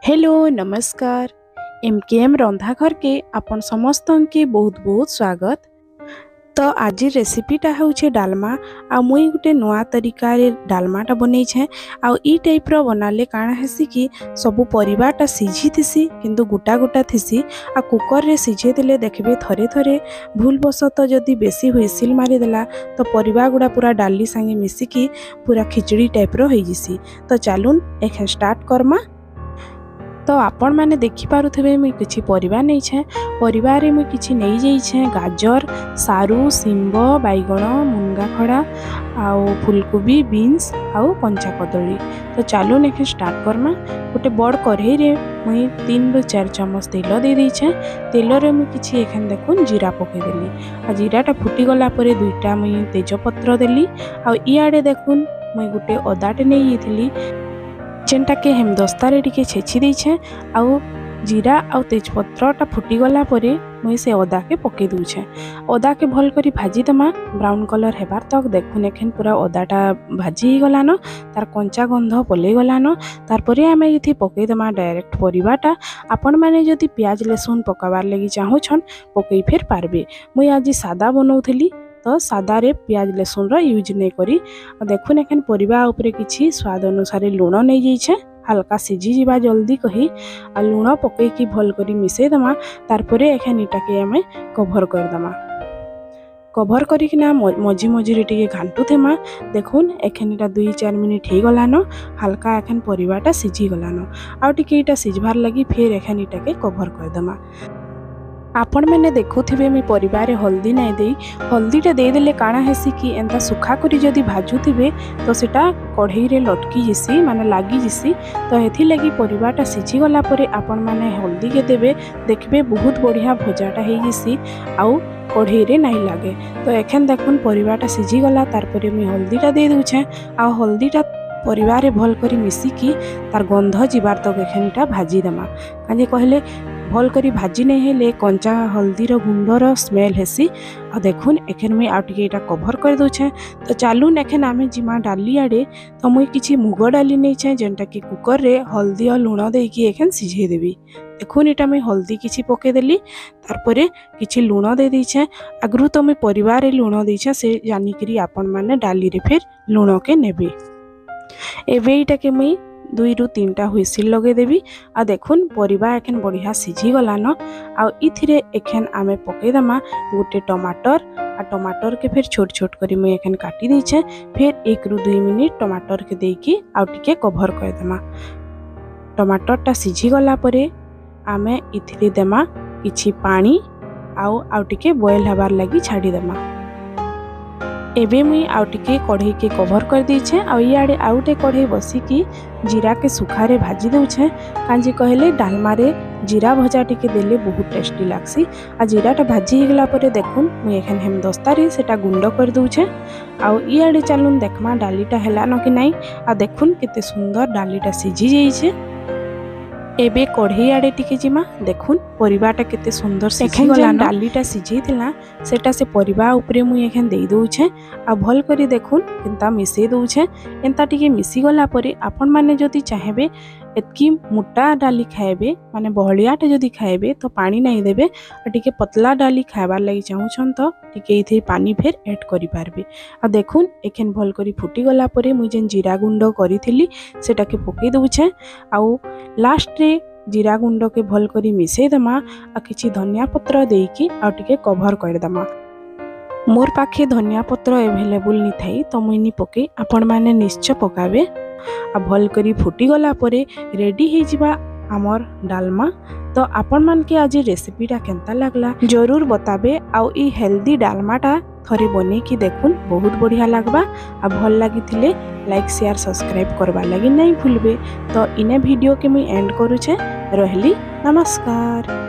Hello नमस्कार। MQM रंधाघर के आपण समस्त के बहुत बहुत स्वागत। तो आज रेसिपीटा होचे डालमा। आ मुई गुटे नुआ तरीका रे डालमाटा बनै छे। आ ई टाइप रो बनाले काना हेसी कि सबु परिवारटा सिझी थिसी किंतु गोटा गोटा थिसी। आ कुकर रे सिझे देले देखबे थरे थरे भूल बसत जदी बेसी हुइसिल मारी देला तो परिवा गुडा पूरा डाली संगे मिसी की पूरा खिचड़ी टाइप रो होई जिसी। तो चालून एखे स्टार्ट करमा। तो आपण मैंने देखि पारुथिबे मुई किछि परिबा नै छे। परिवार रे मुई किछि नै जाई छे गाजर, सारू, सिंब, बैगण, मुनगा खड़ा आउ फुलकोबी, बीन्स आउ कंचा कदली। तो चालू नेखे स्टार्ट करमा। गोटे बड़ कढ़ई रे मुई 3 रु 4 चम्मच तेल दे दी छे। तेल रे मुई किछि एखन देखुन जीरा पके देली। आ जीराटा फुटी गला परे दुईटा मुई तेजपत्र देली। आ इयाडे देखुन मुई गोटे अदाटे नै येथिली जेनटा के हेमदस्तारे टिके छेची दै छे। आउ जीरा आउ तेजपत्रटा फुटी गला परे मुई से अदा के पके दउ छे। अदा के भल करी भाजी दमा ब्राउन कलर हेबार तक। देखुन एखन पूरा अदाटा भाजी गलानो, तार कंचा गंध पले गलानो। तार परे आमे इथि पके दमा डायरेक्ट परिबाटा। आपण माने जदी प्याज लहसुन पकाबार लगी चाहू छन पकई फेर पारबे। मुई आज सादा बनौथली तो सादा रे प्याज लहसुन रो यूज नै करी। देखुन एखन परिबा ऊपर किछि स्वाद अनुसार लूण नै जाई छे। हल्का सिझी जीवा जल्दी कही आ लूण पकई की भल करी मिसई दमा। तार परे एखन इटा के हमें कवर कर दमा। कवर करी कि ना मझी मझी रे टिके घांटू थेमा। देखुन एखन इटा 2-4 मिनिट हे गलानो। हल्का एखन परिबाटा सिझी गलानो। आ टिके इटा सिझबार लगी फेर एखन इटा के कवर कर दमा। आपण मैंने देखुथिबे मी परिवार रे हल्दी नै देई। हल्दीटा दे देले काना हेसी कि एंता सुखा करी जदी भाजुथिबे तो सेटा कढ़ई रे लटकी जिसी माने लागी जिसी। तो हेथि लगी परिवारटा सिझी गला परे आपण माने हल्दी के देबे। देखबे बहुत बढ़िया भजाटा हे जिसी आउ कढ़ई रे नै लागे। तो एखन देखुन परिवारटा सिझी गला। तार परे मी हल्दीटा दे दउ छे। आ हल्दीटा परिवार रे भल करी मिसी की तार गंध जीवार तक एखनटा भाजी दमा। काजे कहले भल करी भाजी नहीं हेले कंचा हल्दी रो गुंडर स्मेल हेसी। आ देखुन एखन मुई आ टिके एटा कवर कर दउ छे। तो चालून एखन आमे जिमा डाली आडे। तो मुई किछि मुग डाली नै छे जेनटा कि कुकर रे हल्दी और लूण दे की एखन सिझे देबी। देखुन एटा मुई हल्दी किछि पके देली। तार परे किछि लूण दे दै छे। आगरु तो मुई परिवार रे लूण दै छे से जानि करी आपण माने डाली रे फेर लूण के नेबे। एबे इटा के मुई 2 रु 3टा हुइसिल लगे देबी। आ देखुन परिबा एखन बढ़िया सिझी गलानो। आ इथिरे एखन आमे पके दमा गोटे टमाटर। आ टमाटर के फिर छोट छोट करी मुई एखन काटी दै छे। फिर 1 रु 2 मिनिट टमाटर के देकी आ टिके कवर कर दमा। टमाटरटा सिझी गला परे आमे इथिरे देमा किछि पानी आ टिके बॉयल हबार लगी छाड़ी दमा। एबे मुई आउ टिके कढ़ई के कवर कर दी छे। आ इयाडे आउटे कढ़ई बसी की जीरा के सुखारे भाजी दउ छे। कांजी कहले डालमा रे जीरा भजा टिके देले बहुत टेस्टी लागसी। आ जीराटा भाजी हे गला परे देखुन मुई एखन हेमदस्ता रे सेटा गुंड कर दउ छे। आ इयाडे चालुन देखमा डालीटा हेला न कि नाही। आ देखुन केते सुंदर डालीटा सिझी जाई छे। एबे कढ़ई आडे टिके जिमा देखुन परिबाटा केते सुंदर सिझी गला। डालीटा सिझी थिला सेटा से परिबा ऊपरे मुई एखन देई दउ छे। आ भल करी देखुन केनता मिसई दउ छे। एंता टिके मिसी गला परे आपण माने जदी चाहेबे एतकी मोटा डाली खाएबे माने बहलियाटे जदी खाएबे तो पानी नहीं देबे। आ टिके पतला डाली खाबार लगी चाहू छन तो टिके इथे पानी फेर ऐड करि पारबे। आ देखुन एखन भल करी फुटी गला परे मुई जेन जीरा गुंड करिथिली सेटा के पके दउ छे। आउ लास्ट रे जीरा गुंड के भल करी मिसई दमा। आ किछि धनिया पत्र देकी आ टिके कवर कर दमा। मोर पाखे धनिया पत्र अवेलेबल नि थाई तो मुई नि पके आपण माने निश्चय पकाबे। आ भल करी फुटी गला परे रेडी हे जिबा हमर डालमा। तो आपण मान के आज रेसिपीटा केनता लागला जरूर बताबे। आउ ई हेल्दी डालमाटा थरे बने की देखुन बहुत बढ़िया लागबा। आ भल लागी थिले लाइक शेयर सब्सक्राइब करबा लगी नहीं भूलबे। तो इने वीडियो के मुई एंड करू छे। रहली नमस्कार।